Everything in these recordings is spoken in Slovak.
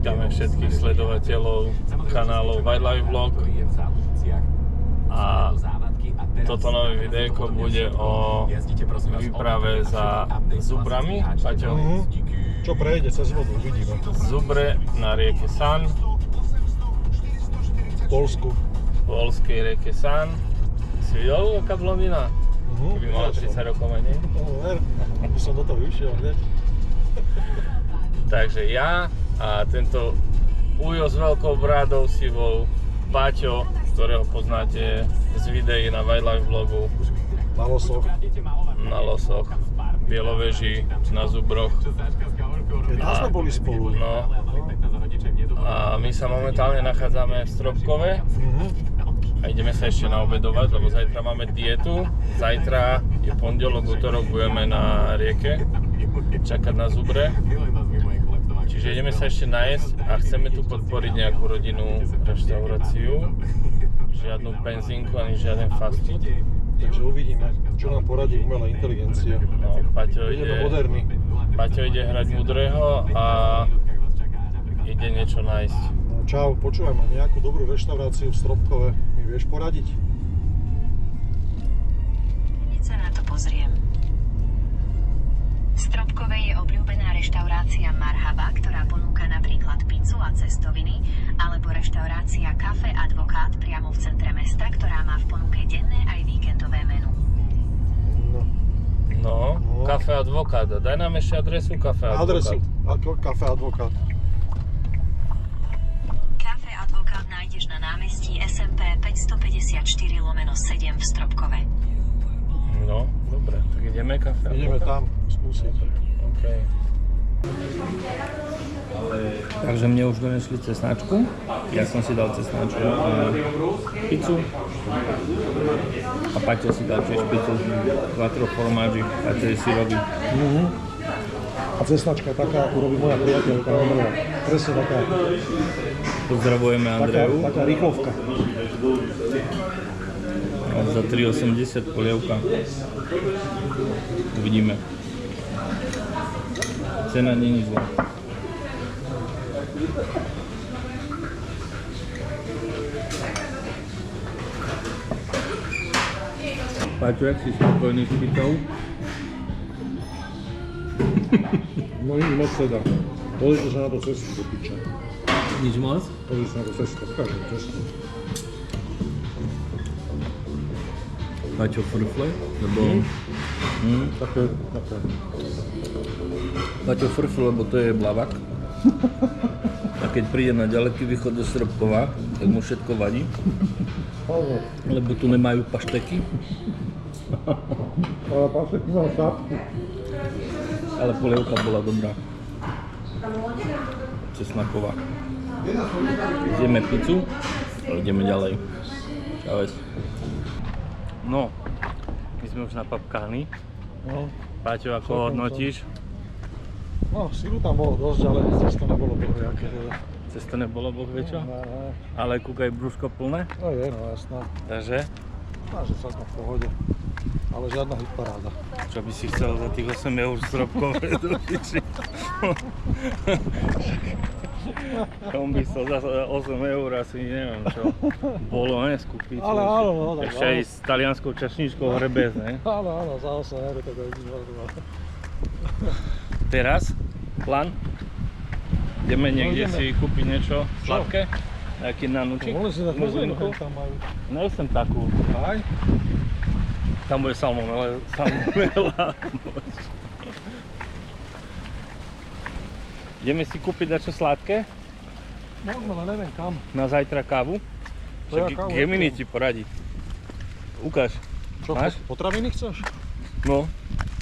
Vítame všetkých sledovateľov kanálov Wildlife Vlog a toto nové videjko bude o výprave za zubrami. Paťo? Čo prejde cez vodu, uvidíme. Zubre na rieke San. V Polsku. V polskej rieke San. Si videl, aká blondina? Keby mala 30 rokov menej. Aby som do toho vyšiel hneď. Takže ja a tento Ujo s veľkou brádou sivou, Paťo, ktorého poznáte z videí na Wildlife Vlogu. Na losoch. Na losoch, Bieloveži, na zubroch. Keď sme boli spolu. No. A my sa momentálne nachádzame v Stropkove. A ideme sa ešte naobedovať, lebo zajtra máme dietu. Zajtra je pondelok, utorok, budeme na rieke čakať na zubre. Čiže ideme sa ešte najesť a chceme tu podporiť nejakú rodinnú reštauráciu. Žiadnu benzínku ani žiaden fast food. Takže uvidíme, čo nám poradí umelá inteligencia. No, Paťo ide do moderny. Paťo ide hrať múdreho a ide niečo nájsť. No, čau, počúvaj ma, nejakú dobrú reštauráciu v Stropkove mi vieš poradiť? Hneď sa na to pozriem. V Stropkove je obľúbená reštaurácia Marhaba, ktorá ponúka napríklad pizzu a cestoviny, alebo reštaurácia Café Advokát priamo v centre mesta, ktorá má v ponuke denné aj víkendové menu. No, Café Advokát. Daj nám ešte adresu Café Advokát. Adresu, ako Café Advokát. Café Advokát nájdeš na námestí SMP 554/7 v Stropkove. No, dobre, tak ideme Café Advokát? Ideme tam skúsiť. Okay. Takže mne už donesli cesnačku. Ja som si dal cesnačku a pizzu. A Paťo si dal tiež pizzu. Quattro formaggi, Paťo je syrový. A cesnačka taká, ako robí moja priateľka Andrea. Presne taká. Pozdravujeme Andreju. Taká rýchlovka. A za 3,80 polievka. Uvidíme. Cena nie je zlá. Paťo, jak si spokojný s pizzou? No nie moc teda. Pozrite sa na to cestu do piča. Nič moc? Pozrite sa na to cestu, každú cestu. Paťo frfle, lebo... Také. Paťo frfle, lebo to je blavak. A keď príde na ďaleký východ do Stropkova, tak mu všetko vadí. Lebo tu nemajú pašteky. Ale pašteky mám šapku. Ale polievka bola dobrá. Cesnaková. Zjeme pizzu a ideme ďalej. Čaves. No, my sme už napapkáni. No. Paťo, ako hodnotíš? No, sílu tam bolo dosť, ale cesto nebolo bohviaké teda. Cesto nebolo bohviečo? No. Ale kúkaj, brúško plné? No je, no jasná. Takže? Takže celkom v pohode. Ale žiadna hitparáda. Čo by si chcel za tých 8 eur Stropkové do piči? On by chcel za 8 eur asi neviem čo. Bolo, ne, skúpiť. Ale áno, no tak ešte aj s talianskou čašničkou hrebez, ne? Áno, za 8 eur to je nič. Teraz, plán? Ideme niekde si kúpiť niečo sladké? Nejaký nanúčik? Mohli si dať muzlinku? Tam majú. Nechcem takú. Aj? Tam bude salmonela. Ideme si kúpiť niečo sladké? Možno, ale neviem kam. Na zajtra kávu? Gemini ti poradí. Ukáž. Čo, máš? Potraviny chceš? No,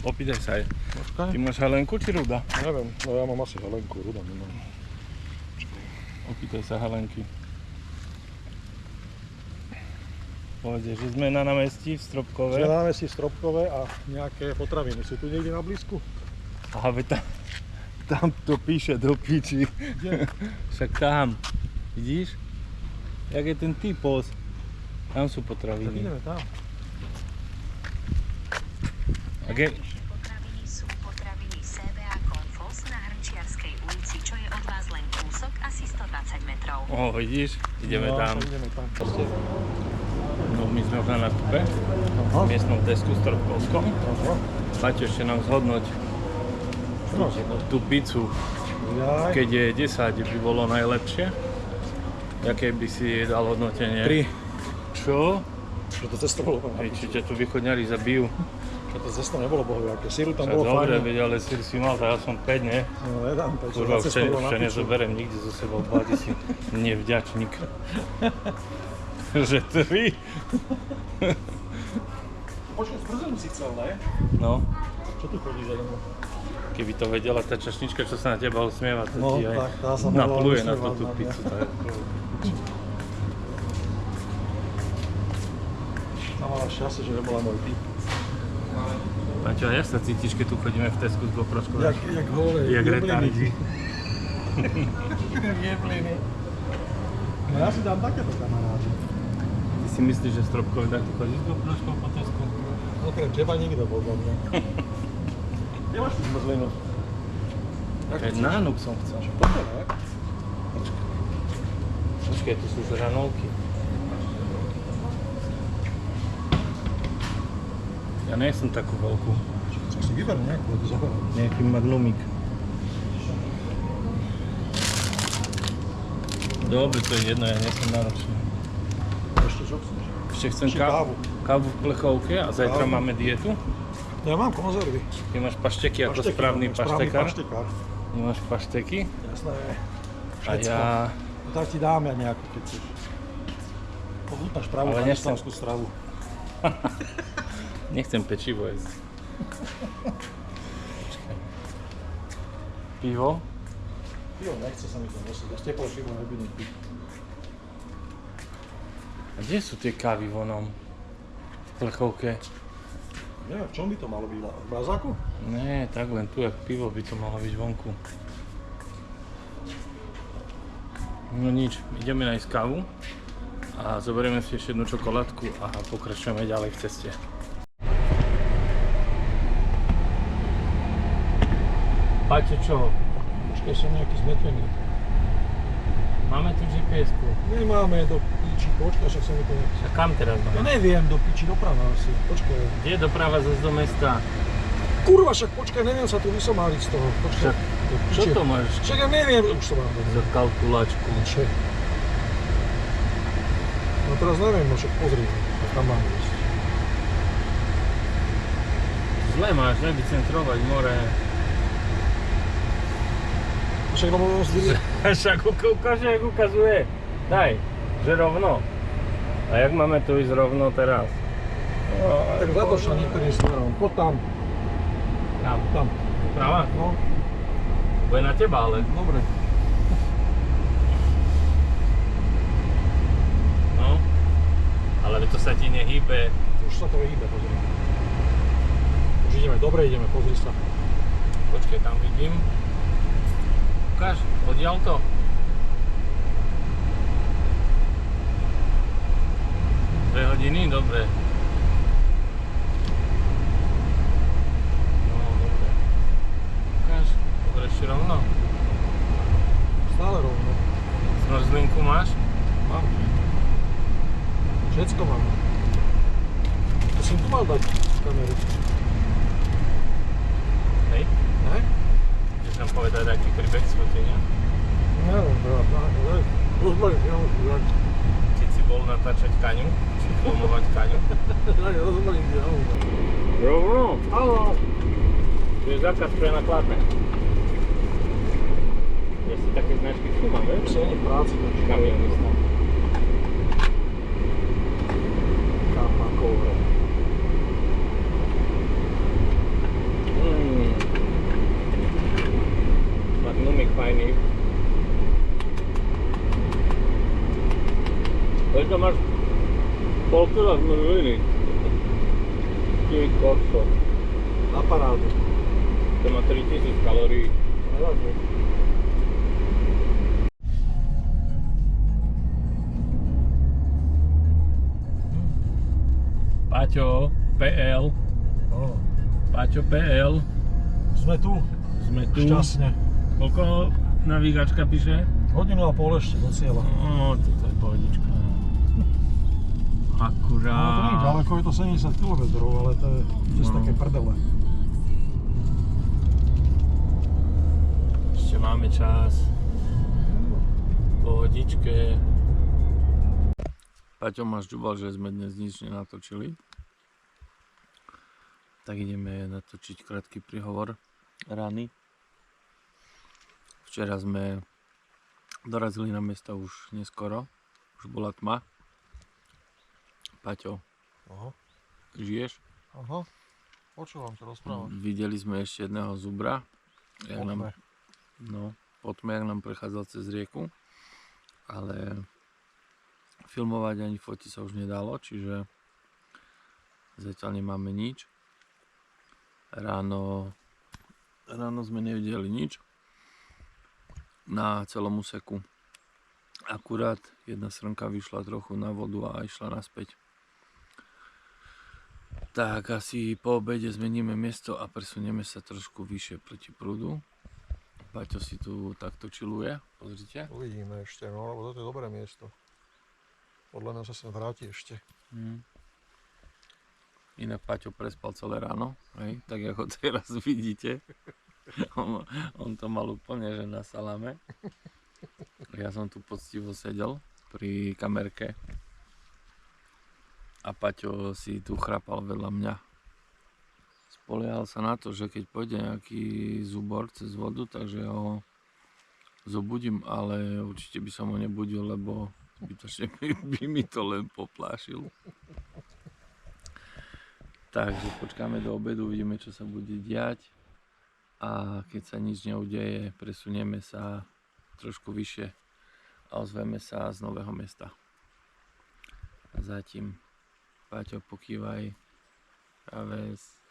opýtaj sa aj. Počkaj. Ty máš Helenku či Ruda? Neviem, no ja mám asi Helenku, Ruda nemám. Opýtaj sa Helenky. Povedz, že sme na námestí v Stropkove. Sme na námestí v Stropkove a nejaké potraviny. Sú tu niekde na blízku? Aha, tam to píše do piči. Kde? Však tam. Vidíš? Jak je ten typos? Tam sú potraviny. Tak ideme tam. Potraviny sú potraviny CBA Konfos na Hrnčiarskej ulici, čo je od vás len kúsok, asi No vidíš, ideme tam. Ideme tam. No my sme už na nákupe, Aha. v miestnom Tesku Stropkovskom. Aha. Paťo, ešte nám zhodnoť tú pizzu, Jaj. keď je 10, by bolo najlepšie. Jaké by si jej dal hodnotenie? 3. Čo? Že to cesto bolo. Hej, či ťa tu východňari zabijú? Že to cesto nebolo bohoviaké. Síru tam Však bolo dobre, fajn. veď, ale si mal, tak ja som 5, nie? No, jedám, takže Kurva, na cesto bolo už na ťa piču. nezoberiem nikde zo sebou, ty si nevďačník. Že 3? Počkaj, zbrzenú si chcel, ne? No, Čo tu chodíš za mnou? keby to vedela tá čašnička, čo sa na teba usmieva, to No, ti aj tak tá sa mohla napluje na usmievať tú na mňa. pizzu. Tak. Tá mala šťastie, že nebola môj typ. Paťo, a jak sa cítiš, keď tu chodíme v Tesku s GoPročkou? Jak hore, Jak jebliny. retardi. Jak jebliny. No ja si dám takéto kamaráde. Ty si myslíš, že Stropkovi takto chodí s GoPročkou po Tesku? Okrem teba nikto podľa mňa. Kde máš tú zmrzlinu? Keď nánuk som chcel. Toto, ne? Počkej, tu sú žranolky. Ja nie som takú veľkú. Čo si vyber nejakú, lebo zoberám. Nejaký magnumik. Dobre, to je jedno, ja nie som náročný. Ešte čo chceš? Ešte chcem Ešte kávu. kávu v plechovke a zajtra Kávu. máme dietu. Ja mám konzervy. Ty máš pašteky ako Pašteky, správny mám, paštekár. paštekár. Ty máš pašteky Jasné. a Všetko. ja... No tak ti dám ja nejakú, keď chceš. Pochutnáš pravú Ale nechcem. pakistanskú stravu. Nechcem pečivo jesť. Počkaj. Pivo? Pivo nechce sa mi to nosiť, ja z teplé pivo nebudem piť. A kde sú tie kávy vonom? V plechovke? Neviem, v čom by to malo byť? V mrazáku? Nie, tak len tu, jak pivo by to malo byť vonku. No nič, ideme nájsť kávu a zoberieme si ešte jednu čokoládku a pokračujeme ďalej v ceste. Paťo, čo? Počkaj, som nejaký zmetený. Máme tu GPS-ku. Nemáme do piči, počkaj, však sa mi to nechce. A kam teraz Ja máme? neviem, do piči, doprava asi. Počkaj. Kde je doprava zase do mesta? Kurva, však počkaj, neviem sa tu vysomáliť z toho. Počkaj. Však, Do čo piče. to máš Však ja neviem, už to mám za kalkulačku? piče. No teraz neviem, no však pozri, tam mám ísť. Zle máš, nevycentrovať more. Však lebo Však ukáže, jak ukazuje. Daj, že rovno. A jak máme tu ísť rovno teraz? tak zadošla niektorým smerom. Poď tam, Tam. tam. Práva? No, Bude na teba, ale. dobre. No. Ale to sa ti nehýbe. Už sa to hýbe, pozri. Už ideme, dobre ideme, pozri sa. Počkej, tam vidím. Ukáž, oddiaľ to. Dve hodiny, dobre. No, dobre. Ukáž, dobre, ešte rovno. Stále rovno. Zmrzlinku máš? Mám. Všetko mám. To som tu mal dať kameru. Hej? Ne? Chceš nám povedať aký príbeh z fotenia? Neviem, brat, ne. Rozbalím, ja môžem dať. Keď si bol natáčať kaňu, či filmovať kaňu. Rozbalím, ja môžem dať. Rovno? Haló. Tu je zákaz pre nakladné. Ja si také značky všímam, vieš? Už sa nie v práci, takže Kamionista. kápakov. Magnumik fajný. Koľko máš? Pol kila zmrzliny. Ty kokso. Na parádu. To má 3000 kalórií. Nevadí. Paťo, PL. No. Paťo, PL. Sme tu. Sme tu. Šťastne. Koľko navigačka píše? Hodinu a pol ešte do cieľa. No, toto je pohodička. No to nie je Akurát. ďaleko, je to 70 km, ale to je tiež také prdele. Ešte máme čas. Pohodičke. Paťo ma žďubal, že sme dnes nič nenatočili. Tak ideme natočiť krátky príhovor rány. Včera sme dorazili na miesto už neskoro. Už bola tma. Paťo, Aha, žiješ? aha, počúvam, čo rozprávaš. Videli sme ešte jedného zubra. Jak Poďme. po tme, jak nám prechádzal cez rieku. Ale filmovať ani fotiť sa už nedalo, čiže zatiaľ nemáme nič. Ráno sme nevideli nič na celom úseku. Akurát jedna srnka vyšla trochu na vodu a išla naspäť. Tak asi po obede zmeníme miesto a presunieme sa trošku vyššie proti prúdu. Paťo si tu takto chilluje, pozrite. Uvidíme ešte, no lebo toto je dobré miesto. Podľa mňa sa sem vráti ešte. Inak Paťo prespal celé ráno, hej, tak ako teraz vidíte. On to mal úplne, že na salame. Ja som tu poctivo sedel pri kamerke a Paťo si tu chrapal vedľa mňa. Spoliehal sa na to, že keď pôjde nejaký zubor cez vodu, takže ho zobudím, ale určite by som ho nebudil, lebo zbytočne by mi to len poplášil. Takže počkáme do obedu, uvidíme, čo sa bude diať a keď sa nič neudeje, presunieme sa trošku vyššie a ozveme sa z Nového Mesta. A zatím Paťo, pokývaj. Praves.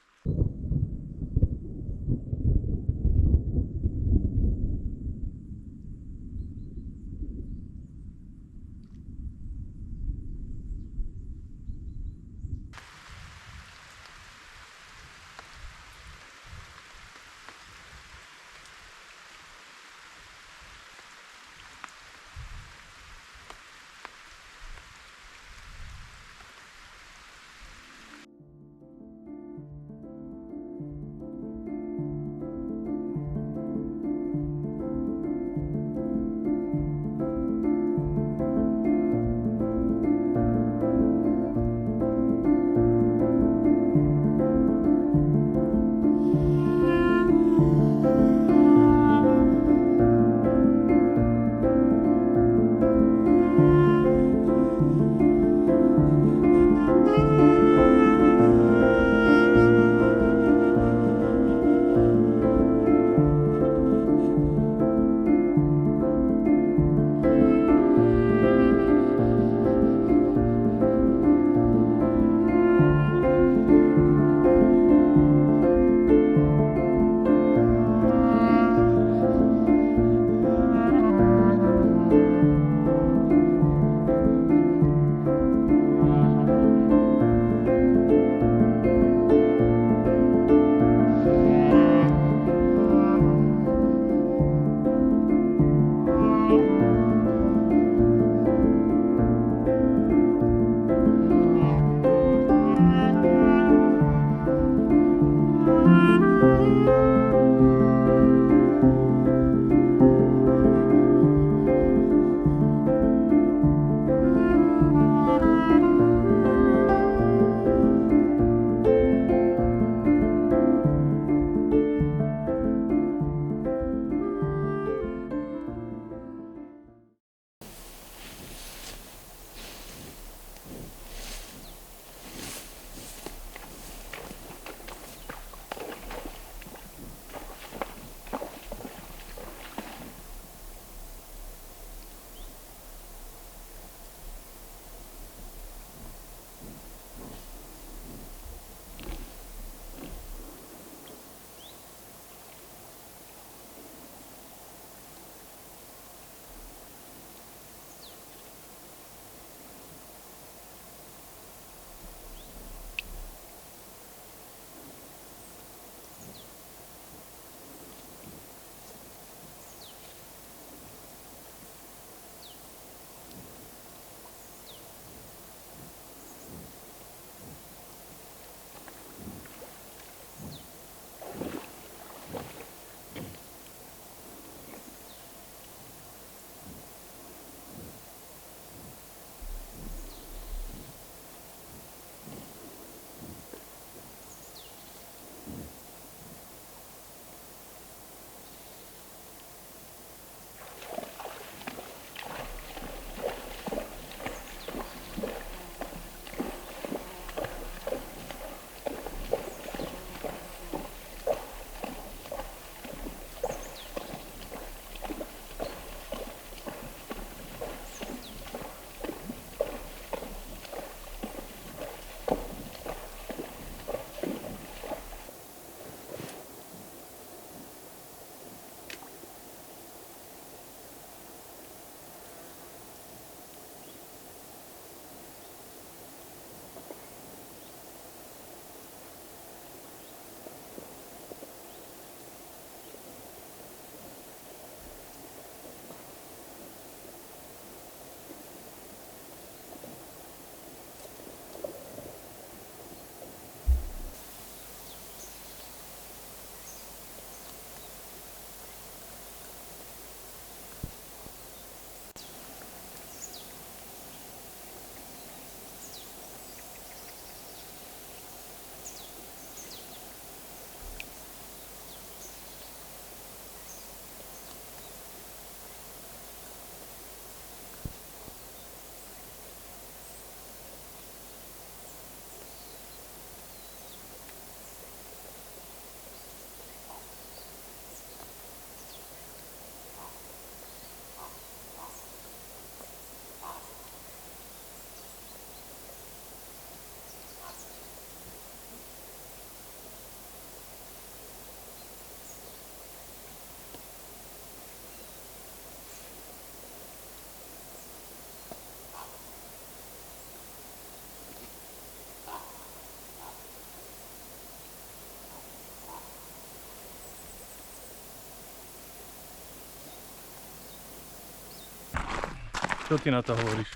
Čo ty na to hovoríš?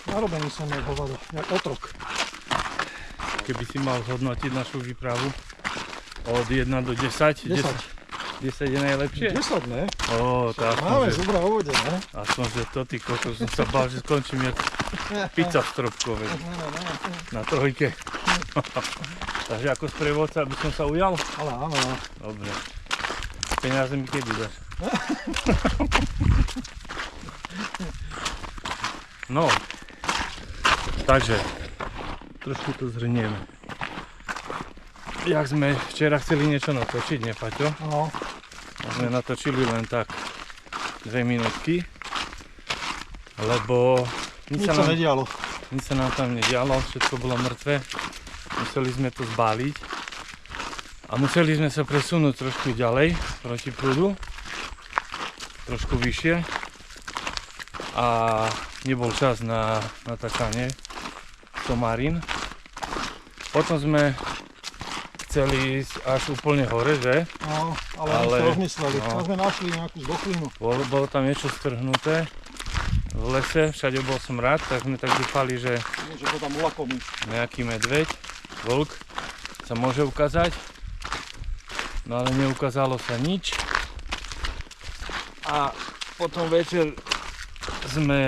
Narobený som jak hovado, jak otrok. Keby si mal zhodnotiť našu výpravu od 1 do 10, 10. 10 je najlepšie? 10, ne? Ó, to Máme aspoň, že, zubra o vode, ne? aspoň, že to ty kokos, som sa bál, že skončím jak pizza v Stropkove na trojke. Takže ako sprievodca by som sa ujal? Ale áno. Dobre. Peniaze mi kedy dáš? No, takže trošku to zhrnieme. Jak sme včera chceli niečo natočiť, ne Paťo? No. A sme natočili len tak 2 minútky, lebo Nič sa nedialo. nič sa nám tam nedialo, všetko bolo mŕtve. Museli sme to zbáliť a museli sme sa presunúť trošku ďalej proti prúdu, trošku vyššie a nebol čas na natáčanie somarín. Potom sme chceli ísť až úplne hore, že? No, ale Ale- my to rozmysleli. no. No. sme našli nejakú zdochlinu. Bolo tam niečo strhnuté v lese, všade bol som rád, tak sme tak dúfali, že Že to tam ulakomí. nejaký medveď, vlk sa môže ukázať. No ale neukázalo sa nič. A potom večer sme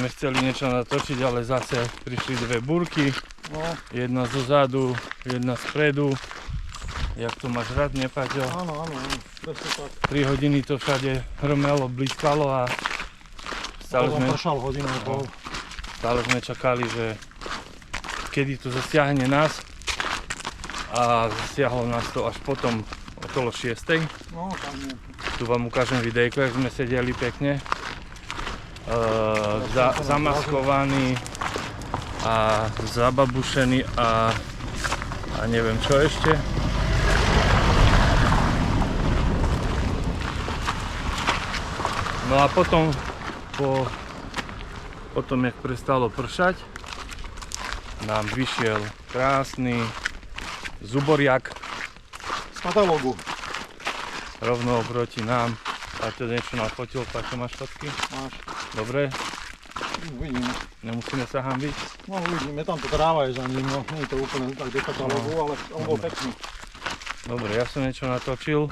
chceli niečo natočiť, ale zase prišli 2 búrky. No, Jedna zo zadu, jedna spredu. Jak to máš rád, ne Paťo? áno, presne tak. 3 hodiny to všade hrmelo, blízkalo a stále Potom sme, pršal hodinu a pol. stále sme čakali, že kedy to zasiahne nás. A zasiahlo nás to až potom okolo 6. No, tam nie. Tu vám ukážem videjko, jak sme sedeli pekne. Zamaskovaní a zababušení a neviem čo ešte. No a potom, jak prestalo pršať, nám vyšiel krásny zuboriak Z katalógu. rovno oproti nám. A to niečo nafotil, Paťo, máš fotky? Máš. Dobre, Uvidíme. nemusíme sa hambiť. No uvidíme, tam to tráva je za ním, no. Nie je to úplne tak do katalógu, ale on bol pekný. Dobre, ja som niečo natočil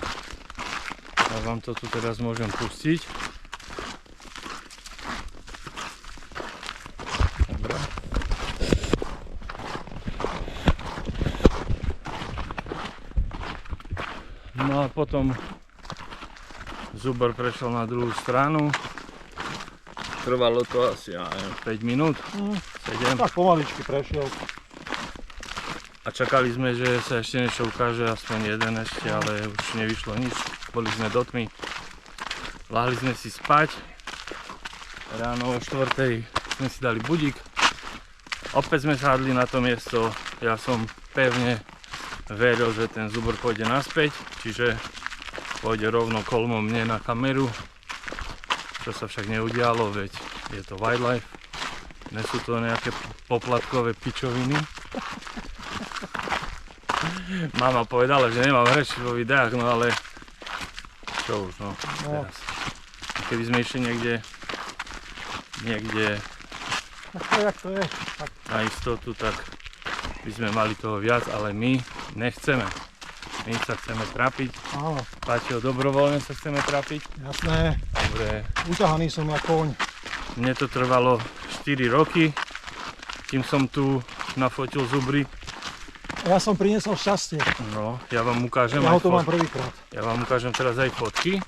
a vám to tu teraz môžem pustiť. Dobre. No a potom Zuber prešiel na druhú stranu. Trvalo to asi, ja neviem, 5 minút, 7. Tak pomaličky prešiel. A čakali sme, že sa ešte niečo ukáže, aspoň jeden ešte, ale už nevyšlo nič. Boli sme do tmy. Láhli sme si spať. Ráno o 4:00 sme si dali budík. Opäť sme sadli na to miesto. Ja som pevne veril, že ten zubor pôjde naspäť, čiže pôjde rovno kolmo mne na kameru. Čo sa však neudialo, veď je to wildlife. Nie sú to nejaké poplatkové pičoviny. Mama povedala, že nemám reči vo videách, no ale čo už, no, teraz. Keby sme išli niekde Tak to jak to je. Tak, na istotu, tak by sme mali toho viac, ale my nechceme. My sa chceme trapiť. áno, Paťo, dobrovoľne sa chceme trapiť. jasné. Dobre, Uťahaný som na koň. mne to trvalo 4 roky, kým som tu nafotil zubry. Ja som priniesol šťastie. No, ja vám ukážem Ja ho aj to mám prvýkrát. Ja vám ukážem teraz aj fotky.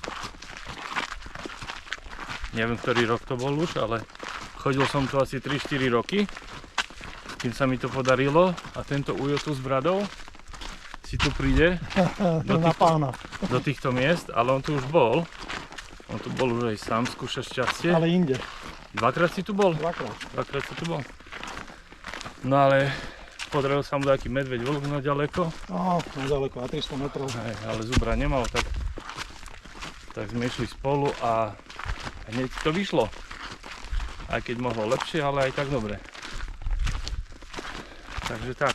Neviem, ktorý rok to bol už, ale chodil som tu asi 3-4 roky, kým sa mi to podarilo a tento ujo tu s bradou si tu príde Na pána. do týchto miest, ale on tu už bol. On tu bol už aj sám skúšať šťastie. Ale inde. Dvakrát si tu bol? Dvakrát. Dvakrát si tu bol. No ale podaril sa mu taký medveď vlk na ďaleko. No, nedaleko, na 300 metrov. Hej, ale zubra nemal, tak sme išli spolu a hneď to vyšlo. Aj keď mohlo lepšie, ale aj tak dobre. Takže tak.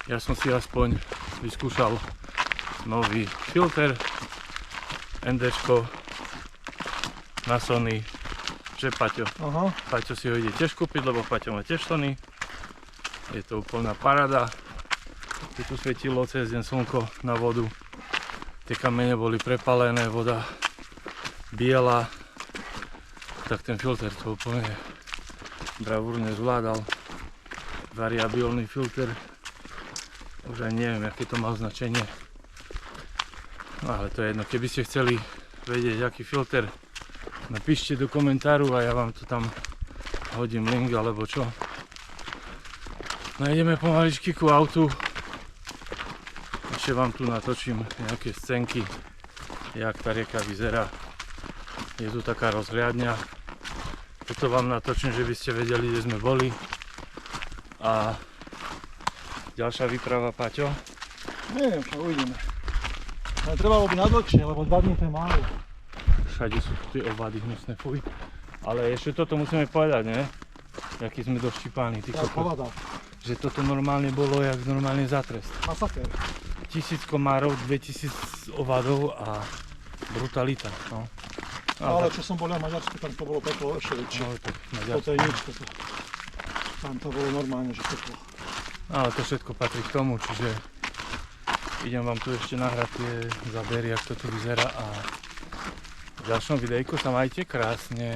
Ja som si aspoň vyskúšal nový filter, NDčko na Sony, že Paťo. Aha. Paťo si ho ide tiež kúpiť, lebo Paťo má tiež Sony. Je to úplná paráda. Tu svietilo cez deň slnko na vodu. Tie kamene boli prepalené, voda biela. Tak ten filter to úplne bravúrne zvládal. Variabilný filter. Už aj neviem, aké to má označenie. No, ale to je jedno. Keby ste chceli vedieť, aký filter, napíšte do komentáru a ja vám to tam hodím link alebo čo. No ideme pomaličky ku autu. Ešte vám tu natočím nejaké scénky, jak tá rieka vyzerá. Je tu taká rozhliadňa. Toto vám natočím, že by ste vedeli, kde sme boli. A ďalšia výprava, Paťo. Neviem, čo uvidíme. Ale trebalo by na dlhšie, lebo 2 dní to je málo. Všade sú tie ovady hnusné, fuj. Ale ešte toto musíme povedať, ne? Jaký sme doštípaní, ty Tak kokos. povada. Že toto normálne bolo jak normálne zatrest. Masaker. 1000 komárov, 2000 ovadov a brutalita, no. Ale čo som bol ja v Maďarsku, tam to bolo peklo ešte väčšie. No, tak Po Maďarsko. tej ničke to. Tam to bolo normálne, že peklo. Ale to všetko patrí k tomu, čiže idem vám tu ešte nahrať tie zábery, jak toto vyzerá a v ďalšom videjku sa majte krásne.